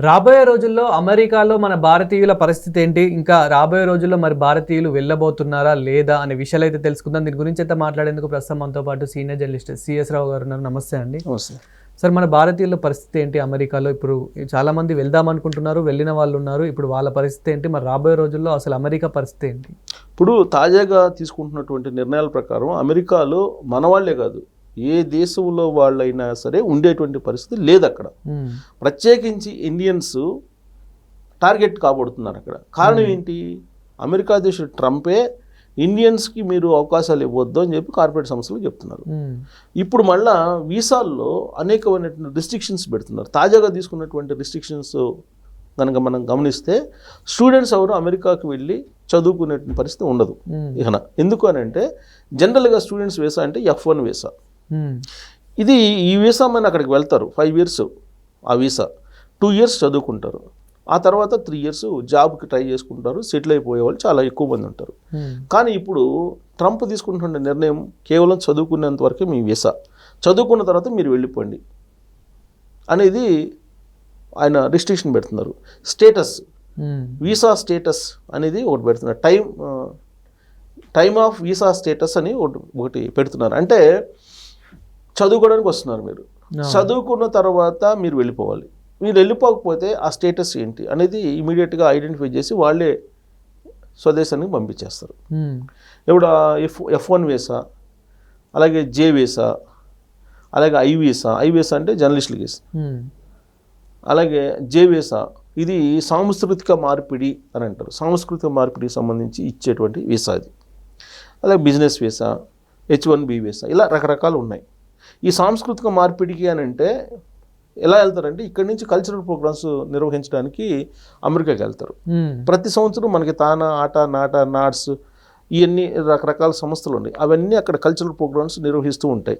రాబోయే రోజుల్లో అమెరికాలో మన భారతీయుల పరిస్థితి ఏంటి? ఇంకా రాబోయే రోజుల్లో మరి భారతీయులు వెళ్ళబోతున్నారా లేదా అనే విషయాలు అయితే తెలుసుకుందాం. దీని గురించి అయితే మాట్లాడేందుకు ప్రస్తుతం మనతో పాటు సీనియర్ జర్నలిస్ట్ సిఎస్ రావు గారు ఉన్నారు. నమస్తే అండి. నమస్తే సార్, మన భారతీయుల పరిస్థితి ఏంటి అమెరికాలో? ఇప్పుడు చాలా మంది వెళ్దాం అనుకుంటున్నారు, వెళ్ళిన వాళ్ళు ఉన్నారు. ఇప్పుడు వాళ్ళ పరిస్థితి ఏంటి? మరి రాబోయే రోజుల్లో అసలు అమెరికా పరిస్థితి ఏంటి? ఇప్పుడు తాజాగా తీసుకుంటున్నటువంటి నిర్ణయాల ప్రకారం అమెరికాలో మన వాళ్ళే కాదు, ఏ దేశంలో వాళ్ళైనా సరే ఉండేటువంటి పరిస్థితి లేదు అక్కడ. ప్రత్యేకించి ఇండియన్స్ టార్గెట్ కాబడుతున్నారు అక్కడ. కారణం ఏంటి? అమెరికా అధ్యక్షుడు ట్రంపే ఇండియన్స్కి మీరు అవకాశాలు ఇవ్వద్దు అని చెప్పి కార్పొరేట్ సంస్థలు చెప్తున్నారు. ఇప్పుడు మళ్ళా వీసాల్లో అనేకమైనటువంటి రిస్ట్రిక్షన్స్ పెడుతున్నారు. తాజాగా తీసుకున్నటువంటి రిస్ట్రిక్షన్స్ కనుక మనం గమనిస్తే స్టూడెంట్స్ ఎవరు అమెరికాకి వెళ్ళి చదువుకునే పరిస్థితి ఉండదు ఇకన. ఎందుకు అని అంటే జనరల్గా స్టూడెంట్స్ వీసా అంటే F1 వీసా. ఇది ఈ వీసా మీద అక్కడికి వెళ్తారు. 5 years ఆ వీసా, 2 years చదువుకుంటారు. ఆ తర్వాత 3 years జాబ్కి ట్రై చేసుకుంటారు. సెటిల్ అయిపోయే వాళ్ళు చాలా ఎక్కువ మంది ఉంటారు. కానీ ఇప్పుడు ట్రంప్ తీసుకుంటున్న నిర్ణయం కేవలం చదువుకునేంత వరకే మీ వీసా, చదువుకున్న తర్వాత మీరు వెళ్ళిపోండి అనేది ఆయన రిస్ట్రిక్షన్ పెడుతున్నారు. స్టేటస్, వీసా స్టేటస్ అనేది ఒకటి పెడుతున్నారు. టైమ్ ఆఫ్ వీసా స్టేటస్ అని ఒకటి పెడుతున్నారు. అంటే చదువుకోవడానికి వస్తున్నారు, మీరు చదువుకున్న తర్వాత మీరు వెళ్ళిపోవాలి. మీరు వెళ్ళిపోకపోతే ఆ స్టేటస్ ఏంటి అనేది ఇమీడియట్గా ఐడెంటిఫై చేసి వాళ్ళే స్వదేశానికి పంపించేస్తారు. ఇప్పుడు F1 వీసా, అలాగే J వీసా, అలాగే I వీసా. I వీసా అంటే జర్నలిస్టుల కేసు. అలాగే J వీసా ఇది సాంస్కృతిక మార్పిడి అని అంటారు. సాంస్కృతిక మార్పిడికి సంబంధించి ఇచ్చేటువంటి వీసా అది. అలాగే బిజినెస్ వీసా, H1B వీసా, ఇలా రకరకాలు ఉన్నాయి. ఈ సాంస్కృతిక మార్పిడికి అని అంటే ఎలా వెళ్తారంటే ఇక్కడి నుంచి కల్చరల్ ప్రోగ్రామ్స్ నిర్వహించడానికి అమెరికాకి వెళ్తారు. ప్రతి సంవత్సరం మనకి తానా, ఆట, నాట, నాట్స్ ఇవన్నీ రకరకాల సంస్థలు ఉన్నాయి. అవన్నీ అక్కడ కల్చరల్ ప్రోగ్రామ్స్ నిర్వహిస్తూ ఉంటాయి.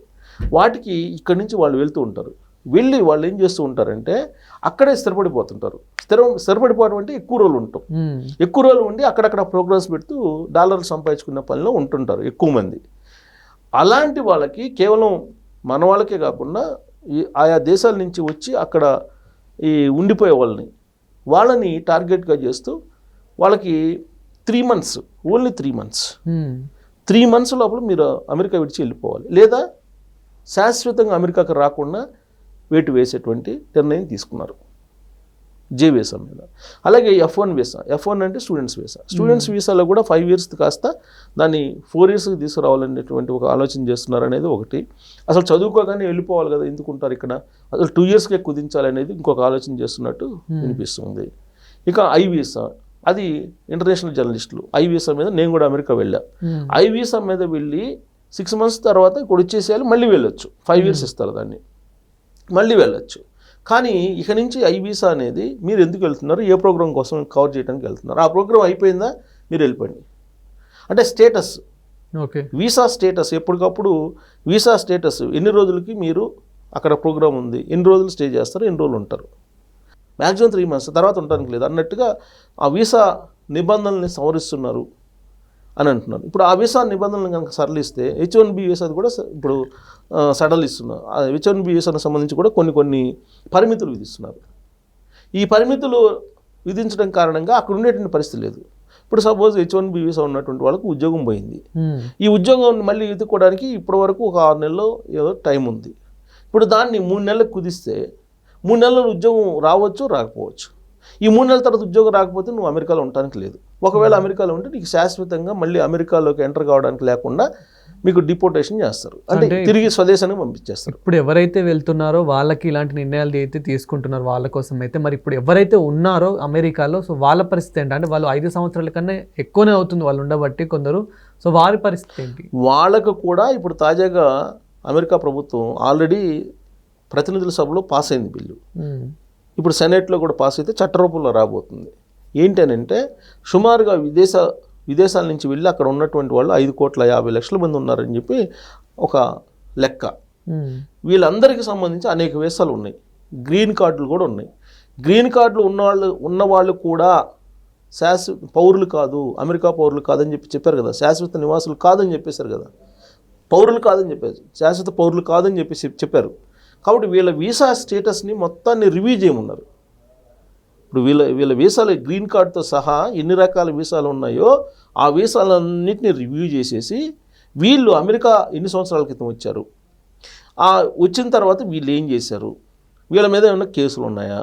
వాటికి ఇక్కడి నుంచి వాళ్ళు వెళ్తూ ఉంటారు. వెళ్ళి వాళ్ళు ఏం చేస్తూ ఉంటారంటే అక్కడే స్థిరపడిపోతుంటారు. స్థిరపడిపోవడం అంటే ఎక్కువ రోజులు ఉంటాం. ఎక్కువ రోజులు ఉండి అక్కడక్కడ ప్రోగ్రామ్స్ పెడుతూ డాలర్లు సంపాదించుకునే పనిలో ఉంటుంటారు ఎక్కువ మంది. అలాంటి వాళ్ళకి కేవలం మన వాళ్ళకే కాకుండా ఆయా దేశాల నుంచి వచ్చి అక్కడ ఈ ఉండిపోయే వాళ్ళని టార్గెట్గా చేస్తూ వాళ్ళకి 3 months, ఓన్లీ 3 months, 3 months లోపల మీరు అమెరికా విడిచి వెళ్ళిపోవాలి, లేదా శాశ్వతంగా అమెరికాకి రాకుండా వేటు వేసేటువంటి నిర్ణయం తీసుకున్నారు J వీసా మీద. అలాగే F1 వీసా. F1 అంటే స్టూడెంట్స్ వీసా. స్టూడెంట్స్ వీసాలో కూడా 5 years కాస్త దాన్ని 4 yearsకి తీసుకురావాలనేటువంటి ఒక ఆలోచన చేస్తున్నారు అనేది ఒకటి. అసలు చదువుకోగానే వెళ్ళిపోవాలి కదా, ఎందుకుంటారు ఇక్కడ, అసలు 2 yearsకే కుదించాలనేది ఇంకొక ఆలోచన చేస్తున్నట్టు వినిపిస్తుంది. ఇక I వీసా, అది ఇంటర్నేషనల్ జర్నలిస్టులు. I వీసా మీద నేను కూడా అమెరికా వెళ్ళా. I వీసా మీద వెళ్ళి 6 months తర్వాత ఇక్కడ వచ్చేసేయాలి, మళ్ళీ వెళ్ళొచ్చు. 5 years ఇస్తారు దాన్ని, మళ్ళీ వెళ్ళొచ్చు. కానీ ఇక నుంచి I వీసా అనేది మీరు ఎందుకు వెళ్తున్నారు, ఏ ప్రోగ్రామ్ కోసం కవర్ చేయడానికి వెళ్తున్నారు, ఆ ప్రోగ్రామ్ అయిపోయిందా మీరు వెళ్ళిపోండి అంటే స్టేటస్. ఓకే, వీసా స్టేటస్ ఎప్పటికప్పుడు వీసా స్టేటస్ ఎన్ని రోజులకి మీరు అక్కడ ప్రోగ్రామ్ ఉంది, ఎన్ని రోజులు స్టే చేస్తారు, ఎన్ని రోజులు ఉంటారు, మ్యాక్సిమం 3 months తర్వాత ఉండడానికి లేదు అన్నట్టుగా ఆ వీసా నిబంధనల్ని సవరిస్తున్నారు అని అంటున్నారు. ఇప్పుడు ఆ వీసా నిబంధనలు కనుక సడలిస్తే H1B వీసాది కూడా ఇప్పుడు సడలిస్తున్నారు. H1B వీసాకు సంబంధించి కూడా కొన్ని పరిమితులు విధిస్తున్నారు. ఈ పరిమితులు విధించడం కారణంగా అక్కడ ఉండేటువంటి పరిస్థితి లేదు. ఇప్పుడు సపోజ్ H1B వీసా ఉన్నటువంటి వాళ్ళకు ఉద్యోగం పోయింది. ఈ ఉద్యోగం మళ్ళీ వెతుక్కోవడానికి ఇప్పటి వరకు ఒక 6 నెలలు ఏదో టైం ఉంది. ఇప్పుడు దాన్ని 3 నెలలకు కుదిస్తే 3 నెలల ఉద్యోగం రావచ్చు, రాకపోవచ్చు. ఈ 3 నెలల తర్వాత ఉద్యోగం రాకపోతే నువ్వు అమెరికాలో ఉండడానికి లేదు. ఒకవేళ అమెరికాలో ఉంటే నీకు శాశ్వతంగా మళ్ళీ అమెరికాలోకి ఎంటర్ కావడానికి లేకుండా మీకు డిపోర్టేషన్ చేస్తారు, అంటే తిరిగి స్వదేశానికి పంపించేస్తారు. ఇప్పుడు ఎవరైతే వెళ్తున్నారో వాళ్ళకి ఇలాంటి నిర్ణయాలు అయితే తీసుకుంటున్నారు వాళ్ళ కోసం అయితే, మరి ఇప్పుడు ఎవరైతే ఉన్నారో అమెరికాలో, సో వాళ్ళ పరిస్థితి ఏంటి? అంటే వాళ్ళు 5 సంవత్సరాల కన్నా ఎక్కువనే అవుతుంది వాళ్ళు ఉండబట్టి కొందరు, సో వారి పరిస్థితి ఏంటి? వాళ్ళకు కూడా ఇప్పుడు తాజాగా అమెరికా ప్రభుత్వం ఆల్రెడీ ప్రతినిధుల సభలో పాస్ అయింది బిల్లు. ఇప్పుడు సెనేట్లో కూడా పాస్ అయితే చట్టరూపంలో రాబోతుంది. ఏంటి అని అంటే సుమారుగా విదేశాల నుంచి వెళ్ళి అక్కడ ఉన్నటువంటి వాళ్ళు 5,50,00,000 మంది ఉన్నారని చెప్పి ఒక లెక్క. వీళ్ళందరికీ సంబంధించి అనేక వీసాలు ఉన్నాయి, గ్రీన్ కార్డులు కూడా ఉన్నాయి. గ్రీన్ కార్డులు ఉన్నవాళ్ళు కూడా పౌరులు కాదు, అమెరికా పౌరులు కాదని చెప్పారు కదా, శాశ్వత నివాసులు కాదని చెప్పేశారు కదా, పౌరులు కాదని చెప్పారు, శాశ్వత పౌరులు కాదని చెప్పేసి చెప్పారు. కాబట్టి వీళ్ళ వీసా స్టేటస్ని మొత్తాన్ని రివ్యూ చేయమన్నారు. ఇప్పుడు వీళ్ళ వీసాలు గ్రీన్ కార్డ్తో సహా ఎన్ని రకాల వీసాలు ఉన్నాయో ఆ వీసాలన్నింటినీ రివ్యూ చేసేసి వీళ్ళు అమెరికా ఎన్ని సంవత్సరాల క్రితం వచ్చారు, వచ్చిన తర్వాత వీళ్ళు ఏం చేశారు, వీళ్ళ మీద ఏమైనా కేసులు ఉన్నాయా,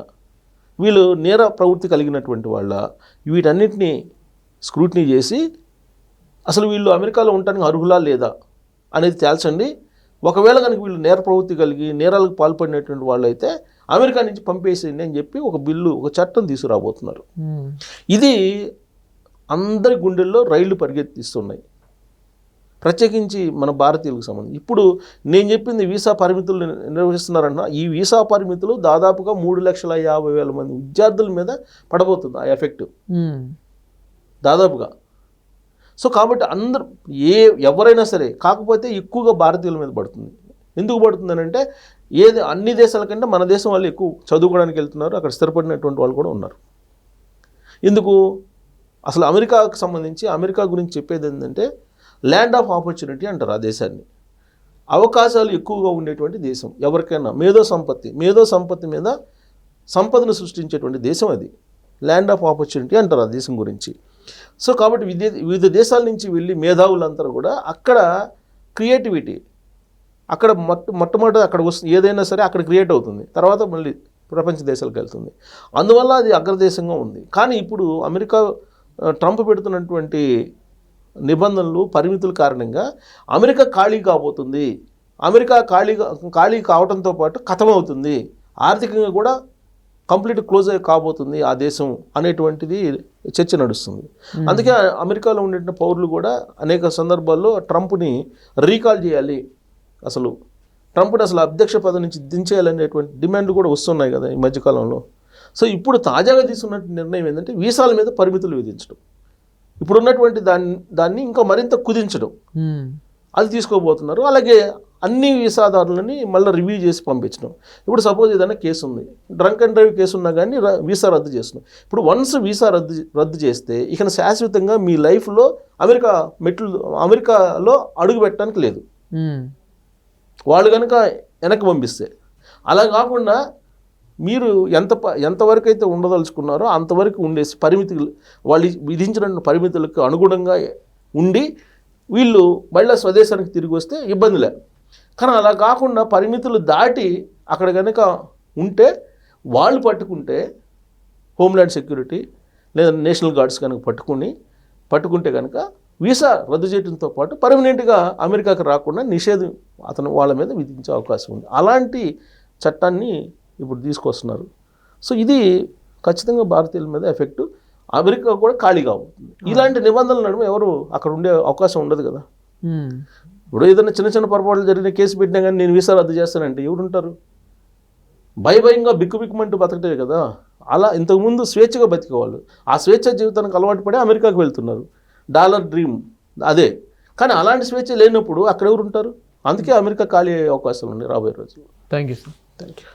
వీళ్ళు నేర ప్రవృత్తి కలిగినటువంటి వాళ్ళ, వీటన్నిటిని స్క్రూటినీ చేసి అసలు వీళ్ళు అమెరికాలో ఉండడానికి అర్హులా లేదా అనేది తేల్చండి. ఒకవేళ కనుక వీళ్ళు నేర ప్రవృత్తి కలిగి నేరాలకు పాల్పడినటువంటి వాళ్ళు అయితే అమెరికా నుంచి పంపేసేయండి అని చెప్పి ఒక చట్టం తీసుకురాబోతున్నారు. ఇది అందరి గుండెల్లో రైళ్లు పరిగెత్తిస్తున్నాయి, ప్రత్యేకించి మన భారతీయులకు సంబంధించి. ఇప్పుడు నేను చెప్పింది వీసా పరిమితులు నిర్వహిస్తున్నారంట. ఈ వీసా పరిమితులు దాదాపుగా 3,50,000 మంది విద్యార్థుల మీద పడబోతుంది ఆ ఎఫెక్ట్ దాదాపుగా. సో కాబట్టి అందరూ ఎవరైనా సరే, కాకపోతే ఎక్కువగా భారతీయుల మీద పడుతుంది. ఎందుకు పడుతుంది అంటే అన్ని దేశాల కంటే మన దేశం వాళ్ళు ఎక్కువ చదువుకోవడానికి వెళ్తున్నారు, అక్కడ స్థిరపడినటువంటి వాళ్ళు కూడా ఉన్నారు. ఎందుకు అసలు అమెరికాకు సంబంధించి అమెరికా గురించి చెప్పేది ఏంటంటే ల్యాండ్ ఆఫ్ ఆపర్చునిటీ అంటారు ఆ దేశాన్ని. అవకాశాలు ఎక్కువగా ఉండేటువంటి దేశం, ఎవరికైనా మేధో సంపత్తి మీద సంపదను సృష్టించేటువంటి దేశం అది. ల్యాండ్ ఆఫ్ ఆపర్చునిటీ అంటారు ఆ దేశం గురించి. సో కాబట్టి వివిధ దేశాల నుంచి వెళ్ళి మేధావులందరూ కూడా అక్కడ క్రియేటివిటీ, అక్కడ మొట్టమొదటి అక్కడ వస్తుంది, ఏదైనా సరే అక్కడ క్రియేట్ అవుతుంది, తర్వాత మళ్ళీ ప్రపంచ దేశాలకు వెళ్తుంది. అందువల్ల అది అగ్రదేశంగా ఉంది. కానీ ఇప్పుడు ట్రంప్ పెడుతున్నటువంటి నిబంధనలు పరిమితుల కారణంగా అమెరికా ఖాళీ కాబోతుంది. అమెరికా ఖాళీ కావడంతో పాటు ఖతమవుతుంది, ఆర్థికంగా కూడా కంప్లీట్ క్లోజ్ కాబోతుంది ఆ దేశం అనేటువంటిది చర్చ నడుస్తుంది. అందుకే అమెరికాలో ఉండే పౌరులు కూడా అనేక సందర్భాల్లో ట్రంప్ని రీకాల్ చేయాలి, ట్రంప్ని అసలు అధ్యక్ష పదవి నుంచి దించేయాలనేటువంటి డిమాండ్లు కూడా వస్తున్నాయి కదా ఈ మధ్యకాలంలో. సో ఇప్పుడు తాజాగా తీసుకున్న నిర్ణయం ఏంటంటే వీసాల మీద పరిమితులు విధించడం, ఇప్పుడున్నటువంటి దాన్ని ఇంకా మరింత కుదించడం, అది తీసుకోబోతున్నారు. అలాగే అన్ని వీసాదారులని మళ్ళీ రివ్యూ చేసి పంపించడం. ఇప్పుడు సపోజ్ ఏదైనా కేసు ఉంది, డ్రంక్ అండ్ డ్రైవ్ కేసు ఉన్నా కానీ వీసా రద్దు చేస్తున్నాం. ఇప్పుడు వన్స్ వీసా రద్దు చేస్తే ఇక శాశ్వతంగా మీ లైఫ్లో అమెరికాలో అడుగు పెట్టడానికి లేదు, వాళ్ళు కనుక వెనక్కి పంపిస్తే. అలా కాకుండా మీరు ఎంతవరకు అయితే ఉండదలుచుకున్నారో అంతవరకు ఉండేసి వాళ్ళు విధించిన పరిమితులకు అనుగుణంగా ఉండి వీళ్ళు మళ్ళీ స్వదేశానికి తిరిగి వస్తే ఇబ్బంది లేదు. కానీ అలా కాకుండా పరిమితులు దాటి అక్కడ కనుక ఉంటే వాళ్ళు పట్టుకుంటే హోమ్ల్యాండ్ సెక్యూరిటీ లేదా నేషనల్ గార్డ్స్ కనుక పట్టుకుంటే కనుక వీసా రద్దు చేయడంతో పాటు పర్మనెంట్గా అమెరికాకి రాకుండా నిషేధం వాళ్ళ మీద విధించే అవకాశం ఉంది. అలాంటి చట్టాన్ని ఇప్పుడు తీసుకొస్తున్నారు. సో ఇది ఖచ్చితంగా భారతీయుల మీద ఎఫెక్ట్, అమెరికా కూడా ఖాళీగా అవుతుంది. ఇలాంటి నిబంధనల నడుమ ఎవరు అక్కడ ఉండే అవకాశం ఉండదు కదా. ఇప్పుడు ఏదైనా చిన్న పొరపాట్లు జరిగిన కేసు పెట్టినా కానీ నేను వీసా రద్దు చేస్తానంటే ఎవరుంటారు? భయంగా బిక్కుమంటూ బతకటే కదా. అలా ఇంతకుముందు స్వేచ్ఛగా బతికేవాళ్ళు ఆ స్వేచ్ఛ జీవితానికి అలవాటు పడి అమెరికాకు వెళ్తున్నారు, డాలర్ డ్రీమ్ అదే. కానీ అలాంటి స్వేచ్ఛ లేనప్పుడు అక్కడ ఎవరు ఉంటారు? అందుకే అమెరికా ఖాళీ అయ్యే అవకాశం ఉంది రాబోయే రోజుల్లో. Thank you sir. Thank you.